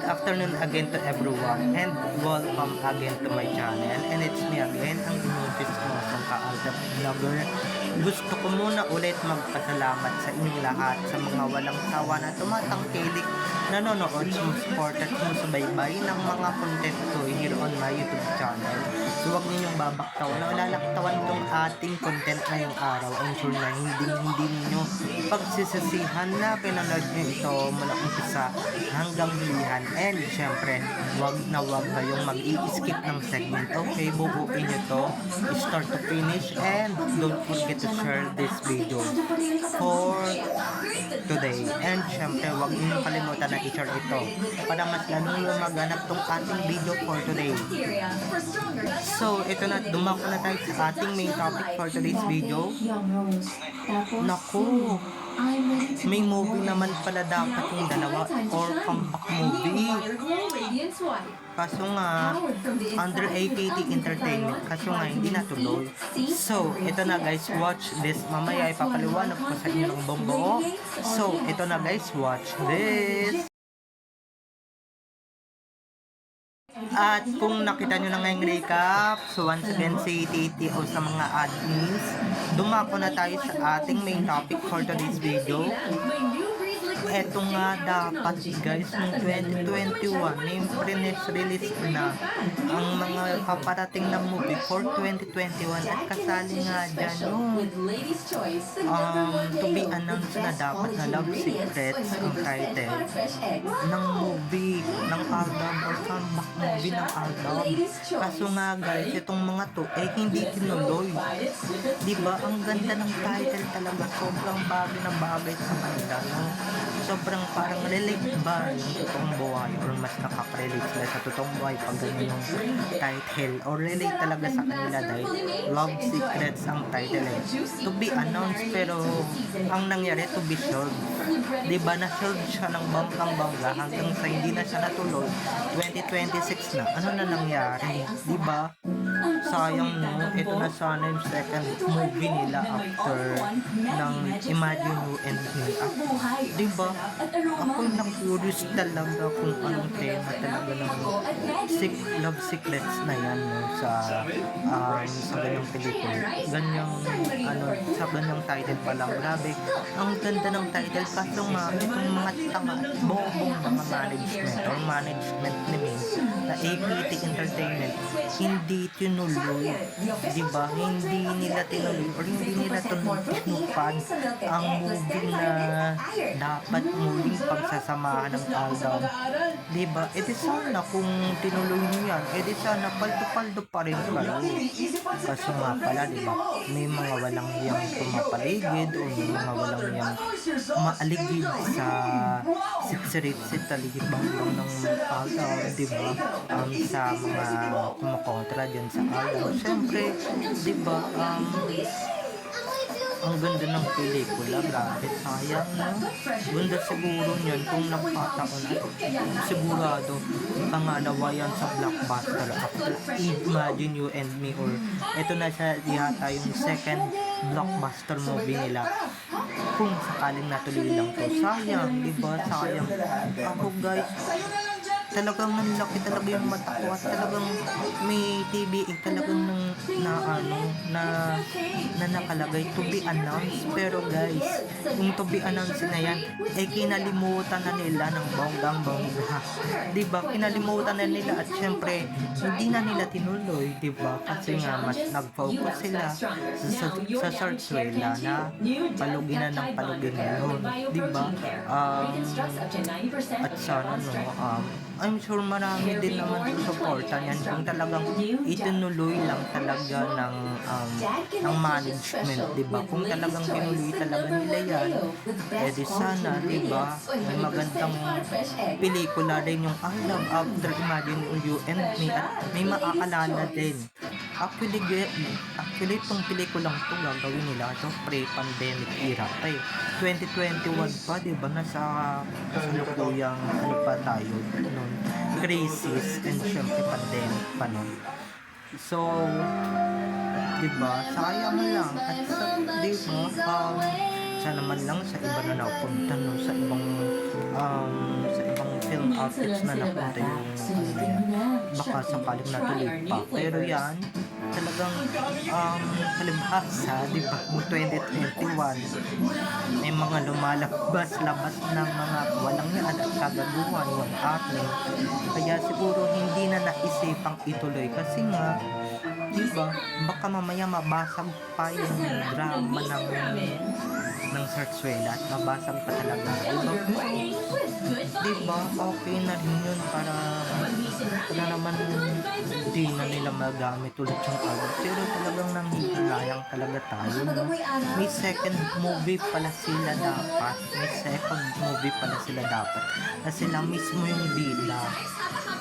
afternoon again to everyone and welcome again to my channel, and it's me again, ang inyong Pismosong Kaaldag Vlogger. Gusto ko muna ulit magpasalamat sa inyong lahat sa mga walang sawa na tumatangkilik, nanonood, sumusupport at sumusubaybay ng mga content ko here on my YouTube channel. So huwag ninyong babaktawan na lalaktawan tong ating content ngayong araw. I'm sure na hindi ninyo pagsisisihan na pinanood nyo ito mula umpisa hanggang hulihan. And syempre, wag kayong mag-i-skip ng segment. Okay, bubuin nyo to start to finish, and don't forget to share this video for today. And syempre, wag niyo kalimutan na i-share ito para mas lalong lumaganap tong ating video for today. So, ito na, dumako na tayo sa ating main topic for today's video. Naku, may movie naman pala dapat yung dalawa, or comeback movie. Kaso nga, under AKT Entertainment, kaso nga hindi natuloy. So, ito na guys, watch this. Mamaya ipapaliwanag ko sa inyo ng buong. So, ito na guys, watch this. At kung nakita nyo na ngayong recap, so once again si Titi o sa mga admins, dumako na tayo sa ating main topic for today's video. Eto nga dapat guys, noong 2021 yung pre-net release na ang mga paparating na movie for 2021, at kasali nga dyan yung to be announced na dapat na Love Secrets ang title ng movie, ng album or comeback movie ng album. Kaso nga guys, itong mga to hindi tinuloy. Diba? Ang ganda ng title talaga, sobrang bagay na bagay sa kanila, no? Sobrang parang relate ba yung totoong buhay, or mas nakaka-relate sila sa totoong buhay pag ganyan yung title, or relate talaga sa kanila dahil Love Secrets ang title to be announced, pero ang nangyari to be sold. Diba, na-sold siya ng bangkang-bangga hanggang sa hindi na siya natuloy. 2026 na, ano na nangyari? Diba? Sayang, no? Ito na sana yung second movie nila after ng Imagine You and Me. Diba? Ako na-curious talaga kung anong tema talaga ng Love Secrets na yan, no? Sa ganyang pelikula. Sa ganyang title pa lang. Grabe, ang ganda ng title. Kaso nga, itong mga tanga, bobong mga management ni Ming na AKT Entertainment, hindi tinuloy. Diba? Hindi nila tinuloy, or hindi nila tinupad ang movie na dapat muling pagsasamahan ng album. Diba? Di sana kung tinuloy nyo yan, di sana paldo-paldo pa rin kayo. Kaso nga pala, diba, may mga walang hiyang tumapaligid, o may mga walang hiyang maaligid sa siksiritsit, taligid bang ng album, diba? Sa mga kumakontra dyan sa album. Siyempre, diba, ang ganda ng pelikula, grabe, sayang, no? Ganda siguro niyan kung nagpataon at sigurado pangalawa yan sa blockbuster after Imagine You and Me, or ito na siya yata yung second blockbuster movie nila kung sakaling natuloy lang to. Sayang, diba? Sayang. Ako guys, talagang nanlaki talaga yung mata ko, at talagang may TBA talagang na nakalagay to be announced. Pero guys, yung to be announced na yan, kinalimutan na nila ng bonggang-bongga. Diba? Kinalimutan na nila, at syempre hindi na nila tinuloy, diba? Kasi nga mas nag-focus sila sa Zarzuela na palugin na ng palugin ngayon, diba? At sana, no, I'm sure marami din naman susuporta yan kung talagang itinuloy lang talaga ng management, diba? Kung talagang tinuloy talaga nila yan, di sana, diba, may magandang pelikula din yung I Love After Imagine You and Me, at may maaalala din. Actually, itong pelikulang to gagawin nila ito pre-pandemic era pa 2021 pa, diba? Nasa kasalukuyang pa tayo noon, crisis, and syempre pandemic pa noon. So, diba, sayang lang. At diba, sana man lang sa iba na napunta, no, sa ibang film outfits na napunta yung baka sakaling natuloy pa. Pero yan, talagang palibhasa, di ba, mo 2021, may mga lumalabas-labas ng mga walang yan at kagaguhan yung acting. Kaya siguro hindi na naisipang ituloy kasi nga, di ba, baka mamaya mabasag pa yung drama ng Sarsuela at mabasag pa talaga, di ba, okay na rin yun para naman di na nila magamit ulit yung album. Pero talagang nanghihinayang talaga tayo, no? May second movie pala sila dapat, na sila mismo yung bida.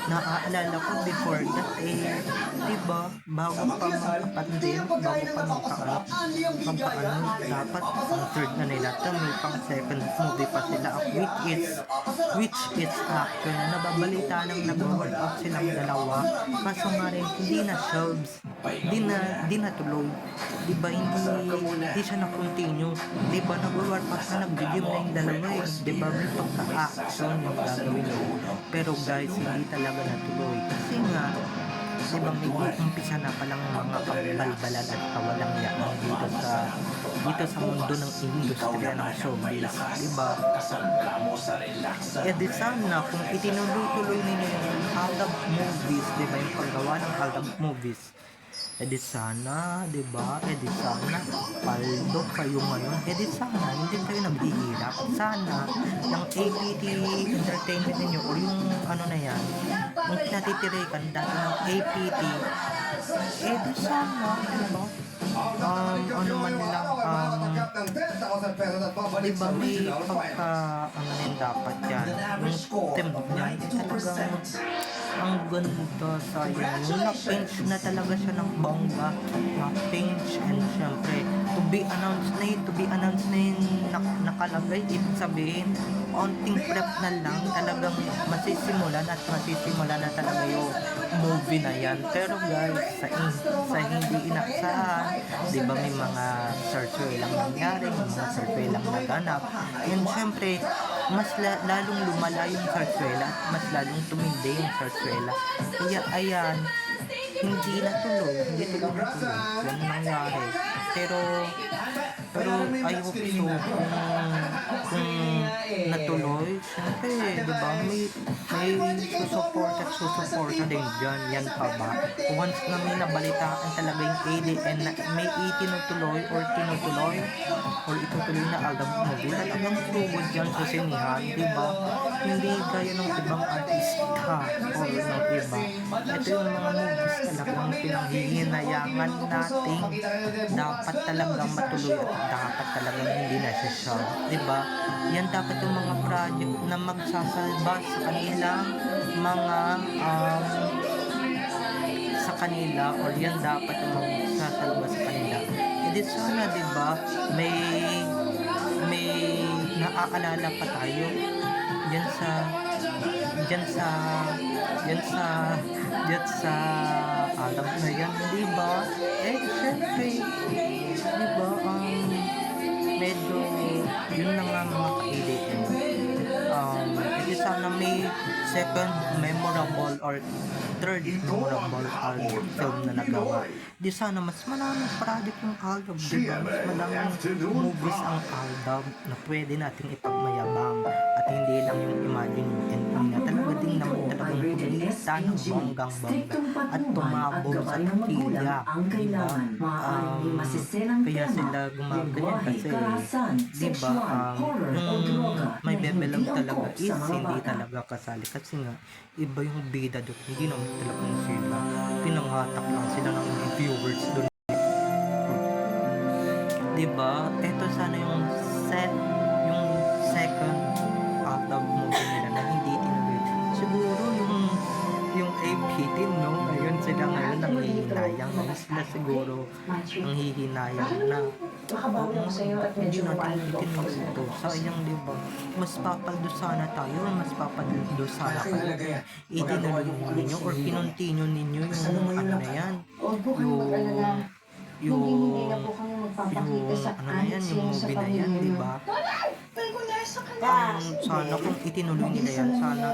Naaalala ko before that diba, bago pa magka-pandemic, bago pa magka-ano, dapat ang third na nila to, may pang second movie pa sila, which is actually nababalita ng nag-workout silang dalawa, kaso nga rin hindi na shelves, hindi na tuloy, diba, hindi siya na-continue, diba, nag-workout na, nag-gym na yung dalawa diba, may pagka-action yung gagawin nyo. Pero guys, hindi talaga natuloy kasi nga, diba, may umpisa na palang mga kabalbalan at kawalang yaan dito sa mundo ng industriya ng showbiz, diba? Di sana kung itinuloy-tuloy ninyo yung Aldab movies, diba, yung paggawa ng Aldab movies, di sana, diba, di sana paldo kayo ngayon, di sana hindi kayo naghihirap, sana yung APT entertainment ninyo o yung ano na yan, yung pinatitirikan dati ng APT, di sana, diba, ano man nila, diba, may pagka ano din dapat yan, yung team niya, talagang ang ganda, sayang yung na-pinch na talaga siya ng bongga, na-pinch, and syempre to be announced na yung nakalagay, ibig sabihin konting prep na lang, talagang masisimulan na talaga yung movie na yan. Pero guys, sa hindi inaksahan, di ba, may mga survey lang nangyari, may mga survey lang naganap, and syempre mas lalong lumala yung Sarsuela at mas lalong tumindi yung Sarsuela. Kaya ayan, hindi natuloy yan ang nangyari. Pero I hope so kung natuloy, syempre, diba, may susuporta din dyan. Yan pa ba? Once na may nabalitaan talaga yung ADN na may itinutuloy or itutuloy na album movie, talagang tugod dyan sa sinihan, diba? Hindi gaya ng ibang artista or ng iba. Ito yung mga movies talagang pinaghihinayangan natin, dapat talagang matuloy at dapat talagang hindi na siya show, diba? Yan dapat yung mga project na magsasalba sa kanilang mga sa kanila, or yan dapat yung magsasalba sa kanila. Hindi sana, diba, may naaalala pa tayo yan sa alam na yan, diba? Syempre, diba, medyo yun na nga mga ka-ADM. Ito sana may second memorable or third memorable album film na nagawa. Di sana mas maraming project yung album, diba? Mas maraming movies ang album na pwede nating ipagmayabang at hindi lang yung Imagine and na talaga din naman talagang kumita ng bonggang-bongga at tumabog sa takilya, diba? Kaya sila gumaganyan kasi, diba, may bebelang talaga is hindi talaga kasali kasi nga iba yung bida doon, hindi naman talagang sila, pinanghatak lang sila ng viewers doon, diba? Eto sana yung second Aldab movie nila na hindi tinuloy. Siguro yung APT, no? Ngayon sila ngayon nanghihinayang na sila siguro nanghihinayang na hindi natin itinuloy ito. Sayang, diba? Mas papaldo sana tayo, mas papaldo sana kayo. Itinuloy ninyo or kinontinue ninyo yung ano na yan, yung movie na yan, diba? sana kung itinuloy nila yan, sana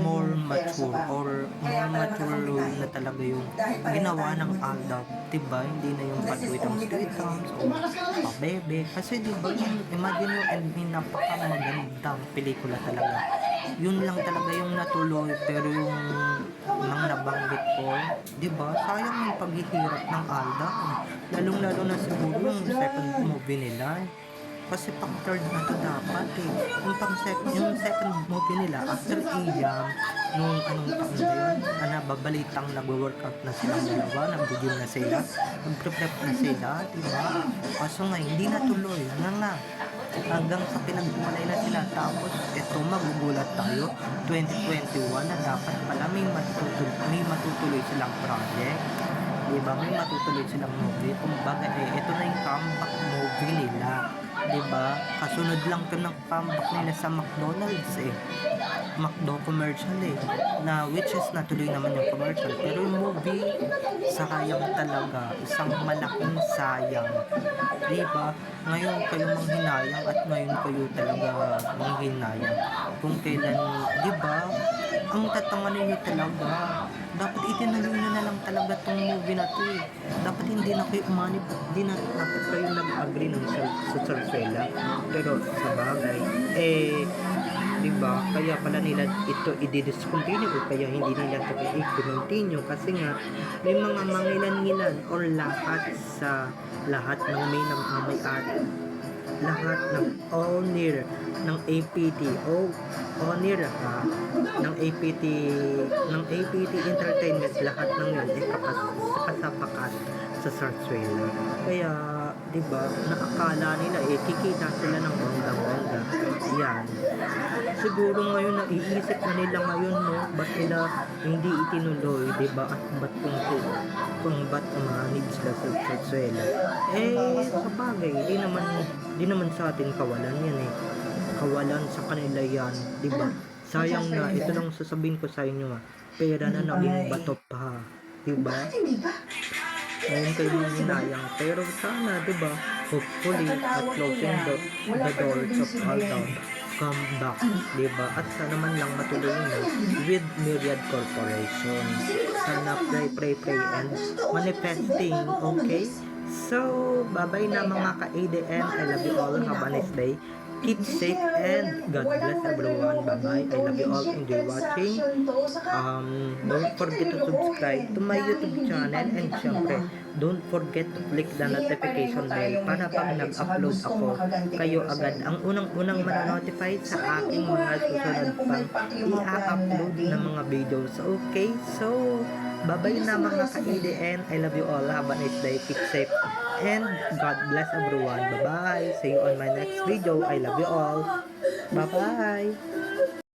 more mature or more mature na talaga yung ginawa ng Aldab, diba? Hindi na yung patwitams o pabebe. Kasi diba, imagine yung ending, napakamagandang pelikula talaga. Yun lang talaga yung natuloy, pero yung nang nabanggit ko, diba? Sayang yung paghihirap ng Aldab. Lalong-lalo na siguro yung second movie nila. Kasi pang third na to dapat yung second movie nila after Iyam nung anong taon na yun, babalitang nag-workout na silang dalawa, nag-gym na sila, nag-prep na sila, diba? Kaso nga hindi natuloy nga hanggang sa pinaghiwalay na sila. Tapos eto, magugulat tayo 2021 na dapat pala may matutuloy silang project, diba? May matutuloy silang movie. Kumbaga ito na yung comeback movie nila, diba? Kasunod lang to ng comeback nila sa McDonald's McDo commercial na which is natuloy naman yung commercial, pero yung movie sayang talaga, isang malaking sayang, diba? Ngayon kayo manghinayang at ngayon kayo talaga manghinayang kung kailan, diba? Ang tatanganin nyo talaga, dapat itinuloy nyo na lang talaga tong movie na to dapat hindi na kayo umanib, hindi na dapat kayo nag-agree ng sa Sarsuela, pero sa bagay diba, kaya pala nila ito i-discontinue o kaya hindi nila ito i-continue kasi nga may mga mangilan-ngilan or lahat ng may may-ari, lahat ng owner ng APT o owner ng APT Entertainment, lahat ng yun kasapakat sa Sarsuela. Kaya diba, naakala nila kikita sila ng bonggang-bongga. Yan, siguro ngayon naiisip na nila ngayon, no, ba't nila hindi itinuloy, diba? At kung ba't umanib sila sa Sarsuela. Sa bagay, di naman sa atin kawalan yan kawalan sa kanila yan, diba? Sayang na, ito lang sasabihin ko sa inyo pera na naging bato pa, diba? Ngayon kayo hinayang, pero sana, diba, hopefully at closing the doors of Aldab come back, diba? At sana man lang matuloy na with Myriad Corporation. Sana pray and manifesting, okay? So, bye-bye na mga ka-ADN. I love you all. Have a nice day. Keep safe and God bless everyone. Bye-bye. I love you all. Enjoy watching. Don't forget to subscribe to my YouTube channel, and syempre, don't forget to click the notification bell para pag nag-upload ako, kayo agad ang unang-unang mananotify sa aking mga susunod pang i-upload na mga videos. Okay? So, bye-bye na mga ka-ADN. I love you all. Have a nice day. Keep safe. And God bless everyone. Bye-bye. See you on my next video. I love you all. Bye-bye.